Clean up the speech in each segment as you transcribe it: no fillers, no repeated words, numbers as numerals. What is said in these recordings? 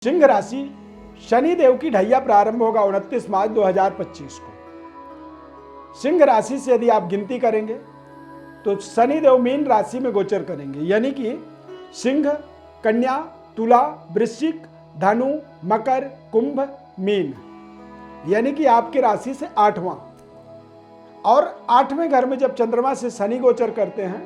सिंह राशि शनि देव की ढैया प्रारंभ होगा 29 मार्च 2025 को। सिंह राशि से यदि आप गिनती करेंगे तो शनि देव मीन राशि में गोचर करेंगे, यानी कि सिंह, कन्या, तुला, वृश्चिक, धनु, मकर, कुंभ, मीन, यानी कि आपकी राशि से 8वां। और 8वें घर में जब चंद्रमा से शनि गोचर करते हैं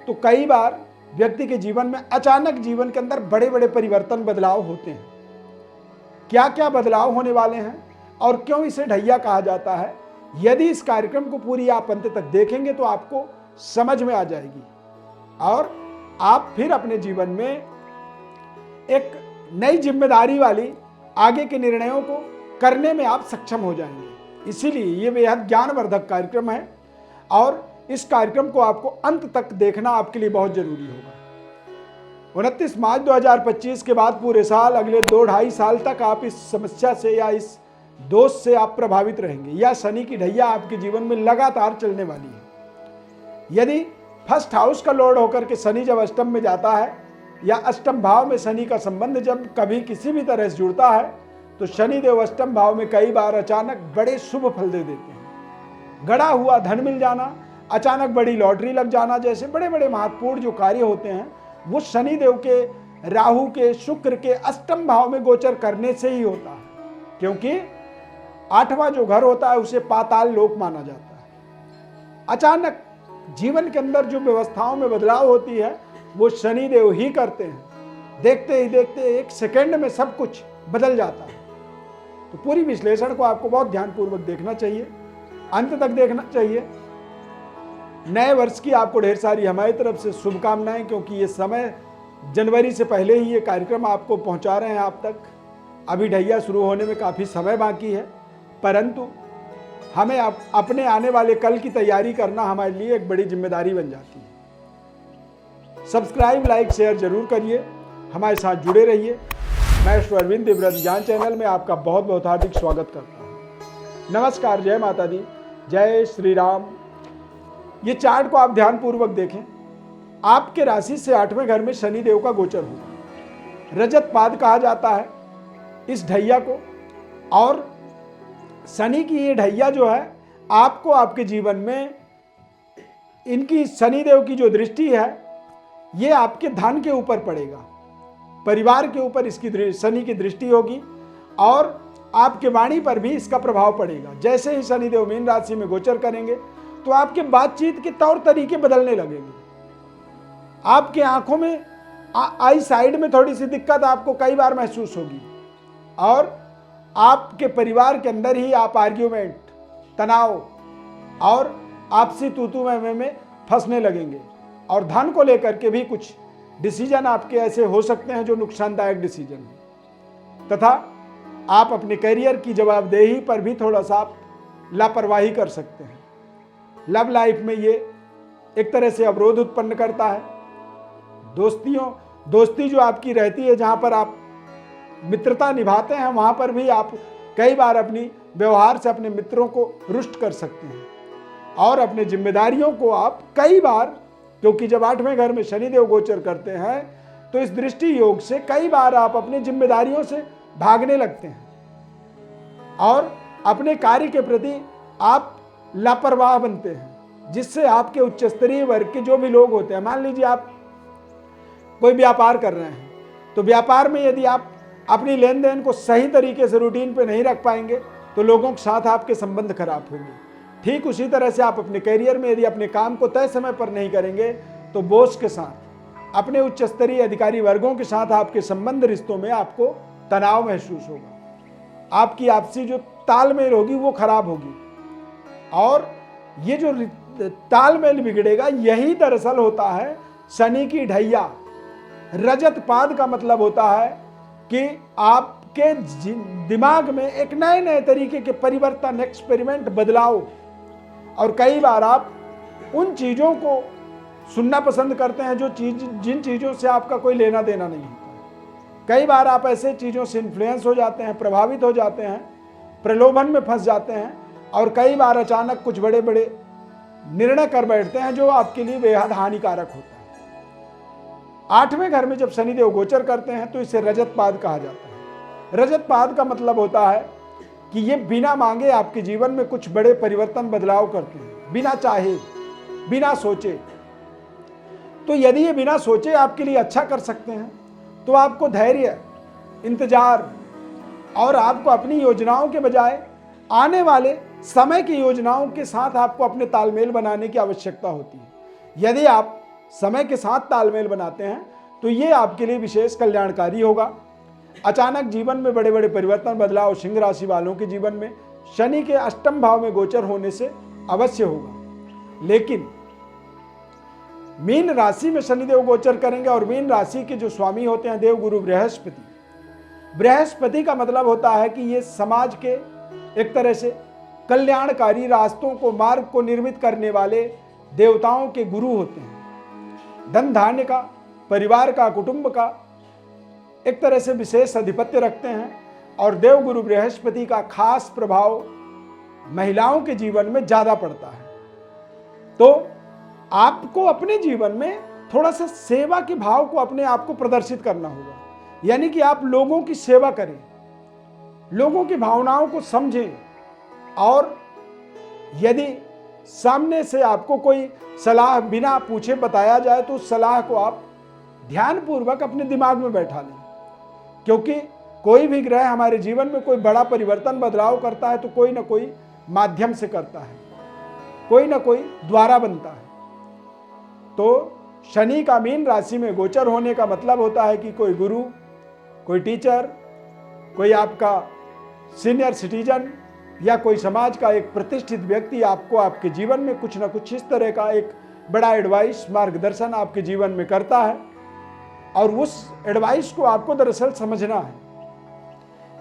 तो कई बार व्यक्ति के जीवन में अचानक जीवन के अंदर बड़े बड़े परिवर्तन बदलाव होते हैं। क्या क्या बदलाव होने वाले हैं और क्यों इसे ढैया कहा जाता है, यदि इस कार्यक्रम को पूरी आप अंत तक देखेंगे तो आपको समझ में आ जाएगी और आप फिर अपने जीवन में एक नई जिम्मेदारी वाली आगे के निर्णयों को करने में आप सक्षम हो जाएंगे। इसीलिए ये बेहद ज्ञानवर्धक कार्यक्रम है और इस कार्यक्रम को आपको अंत तक देखना आपके लिए बहुत जरूरी होगा। 29 मार्च 2025 के बाद पूरे साल, अगले 2-2.5 साल तक आप इस समस्या से या इस दोष से आप प्रभावित रहेंगे, या शनि की ढैया आपके जीवन में लगातार चलने वाली है। यदि फर्स्ट हाउस का लॉर्ड होकर के शनि जब अष्टम में जाता है या अष्टम भाव में शनि का संबंध जब कभी किसी भी तरह से जुड़ता है तो शनि देव अष्टम भाव में कई बार अचानक बड़े शुभ फल दे देते हैं। गड़ा हुआ धन मिल जाना, अचानक बड़ी लॉटरी लग जाना, जैसे बड़े बड़े महत्वपूर्ण जो कार्य होते हैं वो शनि देव के, राहु के, शुक्र के अष्टम भाव में गोचर करने से ही होता है, क्योंकि 8वां जो घर होता है उसे पाताल लोक माना जाता है। अचानक जीवन के अंदर जो व्यवस्थाओं में बदलाव होती है वो शनि देव ही करते हैं। देखते ही देखते 1 सेकंड में सब कुछ बदल जाता है। तो पूरी विश्लेषण को आपको बहुत ध्यानपूर्वक देखना चाहिए, अंत तक देखना चाहिए। नए वर्ष की आपको ढेर सारी हमारी तरफ से शुभकामनाएं, क्योंकि ये समय जनवरी से पहले ही ये कार्यक्रम आपको पहुंचा रहे हैं आप तक। अभी ढैया शुरू होने में काफ़ी समय बाकी है, परंतु हमें अपने आने वाले कल की तैयारी करना हमारे लिए एक बड़ी जिम्मेदारी बन जाती है। सब्सक्राइब, लाइक, शेयर जरूर करिए, हमारे साथ जुड़े रहिए। मैं श्री अरविंद देवव्रत ज्ञान चैनल में आपका बहुत बहुत हार्दिक स्वागत करता हूँ। नमस्कार, जय माता दी, जय श्री राम। ये चार्ट को आप ध्यानपूर्वक देखें। आपके राशि से 8वें घर में शनि देव का गोचर होगा। रजत पाद कहा जाता है इस ढैया को, और शनि की ये ढैया जो है आपको आपके जीवन में, इनकी शनि देव की जो दृष्टि है ये आपके धन के ऊपर पड़ेगा, परिवार के ऊपर इसकी शनि की दृष्टि होगी और आपके वाणी पर भी इसका प्रभाव पड़ेगा। जैसे ही शनि देव मीन राशि में गोचर करेंगे तो आपके बातचीत के तौर तरीके बदलने लगेंगे। आपके आंखों में आई साइड में थोड़ी सी दिक्कत आपको कई बार महसूस होगी और आपके परिवार के अंदर ही आप आर्ग्यूमेंट, तनाव और आपसी तू-तू मैं-मैं में फंसने लगेंगे। और धन को लेकर के भी कुछ डिसीजन आपके ऐसे हो सकते हैं जो नुकसानदायक डिसीजन हैं, तथा आप अपने करियर की जवाबदेही पर भी थोड़ा सा आप लापरवाही कर सकते हैं। लव लाइफ में ये एक तरह से अवरोध उत्पन्न करता है। दोस्ती जो आपकी रहती है, जहाँ पर आप मित्रता निभाते हैं, वहाँ पर भी आप कई बार अपनी व्यवहार से अपने मित्रों को रुष्ट कर सकते हैं। और अपने जिम्मेदारियों को आप कई बार, क्योंकि जब 8वें घर में शनिदेव गोचर करते हैं तो इस दृष्टि योग से कई बार आप अपनी जिम्मेदारियों से भागने लगते हैं और अपने कार्य के प्रति आप लापरवाह बनते हैं, जिससे आपके उच्च स्तरीय वर्ग के जो भी लोग होते हैं, मान लीजिए आप कोई व्यापार कर रहे हैं तो व्यापार में यदि आप अपनी लेन देन को सही तरीके से रूटीन पे नहीं रख पाएंगे तो लोगों के साथ आपके संबंध खराब होंगे। ठीक उसी तरह से आप अपने करियर में यदि अपने काम को तय समय पर नहीं करेंगे तो बॉस के साथ, अपने उच्च स्तरीय अधिकारी वर्गों के साथ आपके संबंध रिश्तों में आपको तनाव महसूस होगा। आपकी आपसी जो तालमेल होगी वो खराब होगी और ये जो तालमेल बिगड़ेगा यही दरअसल होता है शनि की ढैया। रजत पाद का मतलब होता है कि आपके दिमाग में एक नए नए तरीके के परिवर्तन, एक्सपेरिमेंट, बदलाव, और कई बार आप उन चीज़ों को सुनना पसंद करते हैं जिन चीज़ों से आपका कोई लेना देना नहीं होता। कई बार आप ऐसे चीज़ों से इन्फ्लुएंस हो जाते हैं, प्रभावित हो जाते हैं, प्रलोभन में फंस जाते हैं और कई बार अचानक कुछ बड़े बड़े निर्णय कर बैठते हैं जो आपके लिए बेहद हानिकारक होता है। 8वें घर में जब शनिदेव गोचर करते हैं तो इसे रजत पाद कहा जाता है। रजत पाद का मतलब होता है कि ये बिना मांगे आपके जीवन में कुछ बड़े परिवर्तन बदलाव करते हैं, बिना चाहे, बिना सोचे। तो यदि ये बिना सोचे आपके लिए अच्छा कर सकते हैं तो आपको धैर्य, इंतजार और आपको अपनी योजनाओं के बजाय आने वाले समय की योजनाओं के साथ आपको अपने तालमेल बनाने की आवश्यकता होती है। यदि आप समय के साथ तालमेल बनाते हैं तो ये आपके लिए विशेष कल्याणकारी होगा। अचानक जीवन में बड़े बड़े परिवर्तन बदलाव सिंह राशि वालों के जीवन में शनि के अष्टम भाव में गोचर होने से अवश्य होगा। लेकिन मीन राशि में शनिदेव गोचर करेंगे और मीन राशि के जो स्वामी होते हैं देवगुरु बृहस्पति, बृहस्पति का मतलब होता है कि ये समाज के एक तरह से कल्याणकारी रास्तों को, मार्ग को निर्मित करने वाले देवताओं के गुरु होते हैं। धन धान्य का, परिवार का, कुटुंब का एक तरह से विशेष अधिपत्य रखते हैं और देवगुरु बृहस्पति का खास प्रभाव महिलाओं के जीवन में ज्यादा पड़ता है। तो आपको अपने जीवन में थोड़ा सा सेवा के भाव को अपने आप को प्रदर्शित करना होगा, यानी कि आप लोगों की सेवा करें, लोगों की भावनाओं को समझें और यदि सामने से आपको कोई सलाह बिना पूछे बताया जाए तो उस सलाह को आप ध्यानपूर्वक अपने दिमाग में बैठा लें। क्योंकि कोई भी ग्रह हमारे जीवन में कोई बड़ा परिवर्तन बदलाव करता है तो कोई ना कोई माध्यम से करता है, कोई ना कोई द्वारा बनता है। तो शनि का मीन राशि में गोचर होने का मतलब होता है कि कोई गुरु, कोई टीचर, कोई आपका सीनियर सिटीजन या कोई समाज का एक प्रतिष्ठित व्यक्ति आपको आपके जीवन में कुछ ना कुछ इस तरह का एक बड़ा एडवाइस, मार्गदर्शन आपके जीवन में करता है और उस एडवाइस को आपको दरअसल समझना है।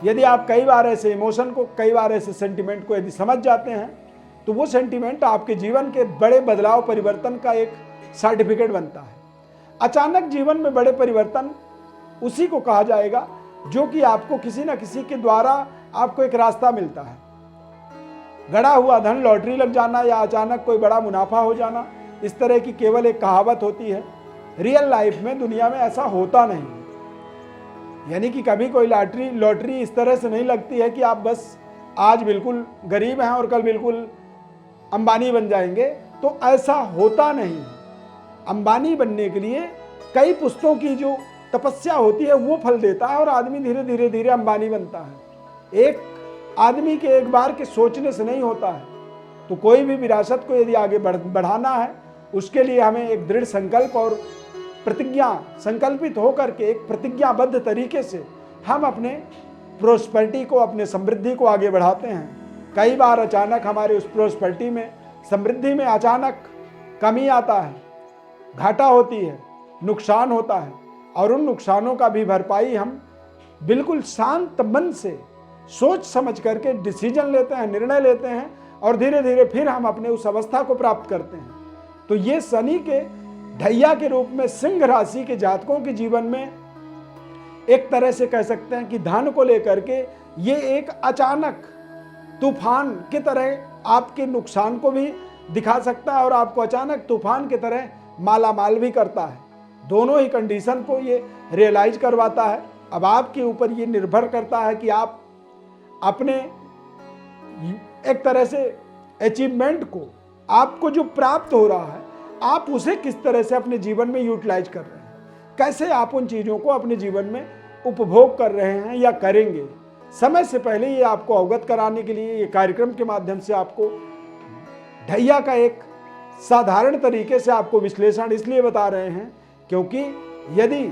यदि आप कई बार ऐसे इमोशन को, कई बार ऐसे सेंटिमेंट को यदि समझ जाते हैं तो वो सेंटिमेंट आपके जीवन के बड़े बदलाव, परिवर्तन का एक सर्टिफिकेट बनता है। अचानक जीवन में बड़े परिवर्तन उसी को कहा जाएगा जो कि आपको किसी न किसी के द्वारा आपको एक रास्ता मिलता है। गड़ा हुआ धन, लॉटरी लग जाना या अचानक कोई बड़ा मुनाफा हो जाना, इस तरह की केवल एक कहावत होती है। रियल लाइफ में, दुनिया में ऐसा होता नहीं। यानी कि कभी कोई लॉटरी इस तरह से नहीं लगती है कि आप बस आज बिल्कुल गरीब हैं और कल बिल्कुल अंबानी बन जाएंगे, तो ऐसा होता नहीं है। अंबानी बनने के लिए कई पुश्तों की जो तपस्या होती है वो फल देता है और आदमी धीरे धीरे धीरे अंबानी बनता है। एक आदमी के एक बार के सोचने से नहीं होता है। तो कोई भी विरासत को यदि आगे बढ़ाना है उसके लिए हमें एक दृढ़ संकल्प और प्रतिज्ञा, संकल्पित होकर के एक प्रतिज्ञाबद्ध तरीके से हम अपने प्रोस्पेरिटी को, अपने समृद्धि को आगे बढ़ाते हैं। कई बार अचानक हमारे उस प्रोस्पेरिटी में, समृद्धि में अचानक कमी आता है, घाटा होती है, नुकसान होता है और उन नुकसानों का भी भरपाई हम बिल्कुल शांत मन से सोच समझ करके डिसीजन लेते हैं, निर्णय लेते हैं और धीरे धीरे फिर हम अपने उस अवस्था को प्राप्त करते हैं। तो ये शनि के ढैया के रूप में सिंह राशि के जातकों के जीवन में एक तरह से कह सकते हैं कि धन को लेकर के ये एक अचानक तूफान की तरह आपके नुकसान को भी दिखा सकता है और आपको अचानक तूफान की तरह माला माल भी करता है। दोनों ही कंडीशन को ये रियलाइज करवाता है। अब आपके ऊपर ये निर्भर करता है कि आप अपने एक तरह से अचीवमेंट को, आपको जो प्राप्त हो रहा है, आप उसे किस तरह से अपने जीवन में यूटिलाइज कर रहे हैं, कैसे आप उन चीज़ों को अपने जीवन में उपभोग कर रहे हैं या करेंगे। समय से पहले ये आपको अवगत कराने के लिए ये कार्यक्रम के माध्यम से आपको ढैया का एक साधारण तरीके से आपको विश्लेषण इसलिए बता रहे हैं क्योंकि यदि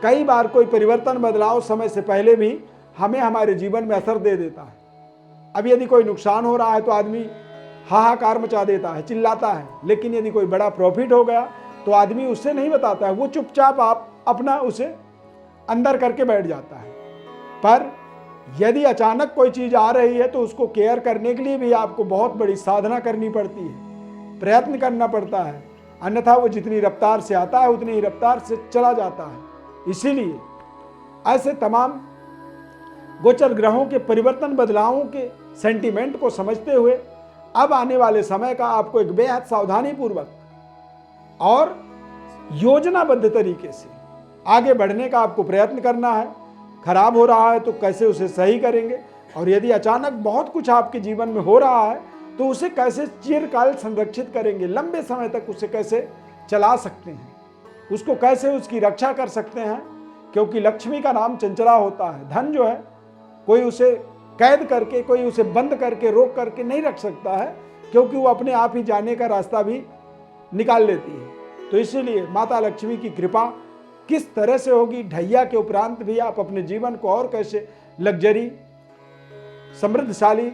कई बार कोई परिवर्तन, बदलाव समय से पहले भी हमें हमारे जीवन में असर दे देता है। अब यदि कोई नुकसान हो रहा है तो आदमी हाहाकार मचा देता है, चिल्लाता है, लेकिन यदि कोई बड़ा प्रॉफिट हो गया तो आदमी उससे नहीं बताता है, वो चुपचाप आप अपना उसे अंदर करके बैठ जाता है। पर यदि अचानक कोई चीज़ आ रही है तो उसको केयर करने के लिए भी आपको बहुत बड़ी साधना करनी पड़ती है, प्रयत्न करना पड़ता है, अन्यथा वो जितनी रफ्तार से आता है उतनी ही रफ्तार से चला जाता है। इसीलिए ऐसे तमाम गोचर ग्रहों के परिवर्तन, बदलावों के सेंटिमेंट को समझते हुए अब आने वाले समय का आपको एक बेहद सावधानी पूर्वक और योजनाबद्ध तरीके से आगे बढ़ने का आपको प्रयत्न करना है। खराब हो रहा है तो कैसे उसे सही करेंगे, और यदि अचानक बहुत कुछ आपके जीवन में हो रहा है तो उसे कैसे चिरकाल संरक्षित करेंगे, लंबे समय तक उसे कैसे चला सकते हैं, उसको कैसे उसकी रक्षा कर सकते हैं। क्योंकि लक्ष्मी का नाम चंचला होता है। धन जो है कोई उसे कैद करके, कोई उसे बंद करके, रोक करके नहीं रख सकता है, क्योंकि वो अपने आप ही जाने का रास्ता भी निकाल लेती है। तो इसीलिए माता लक्ष्मी की कृपा किस तरह से होगी, ढैया के उपरांत भी आप अपने जीवन को और कैसे लग्जरी, समृद्धशाली,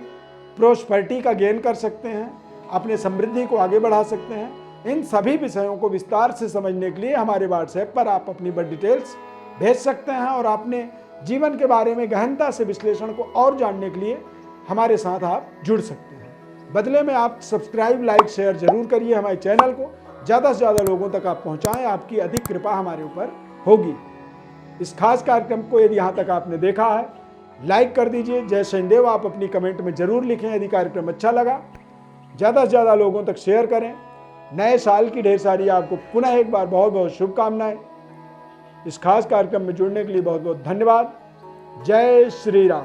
प्रोस्पेरिटी का गेन कर सकते हैं, अपने समृद्धि को आगे बढ़ा सकते हैं, इन सभी विषयों को विस्तार से समझने के लिए हमारे व्हाट्सएप पर आप अपनी बर्थ डिटेल्स भेज सकते हैं और अपने जीवन के बारे में गहनता से विश्लेषण को और जानने के लिए हमारे साथ आप जुड़ सकते हैं। बदले में आप सब्सक्राइब, लाइक, शेयर जरूर करिए हमारे चैनल को, ज़्यादा से ज़्यादा लोगों तक आप पहुँचाएँ, आपकी अधिक कृपा हमारे ऊपर होगी। इस खास कार्यक्रम को यदि यहाँ तक आपने देखा है, लाइक कर दीजिए। जय शनिदेव आप अपनी कमेंट में जरूर लिखें यदि कार्यक्रम अच्छा लगा। ज़्यादा से ज़्यादा लोगों तक शेयर करें। नए साल की ढेर सारी आपको पुनः एक बार बहुत बहुत शुभकामनाएं। इस खास कार्यक्रम में जुड़ने के लिए बहुत बहुत धन्यवाद। जय श्री राम।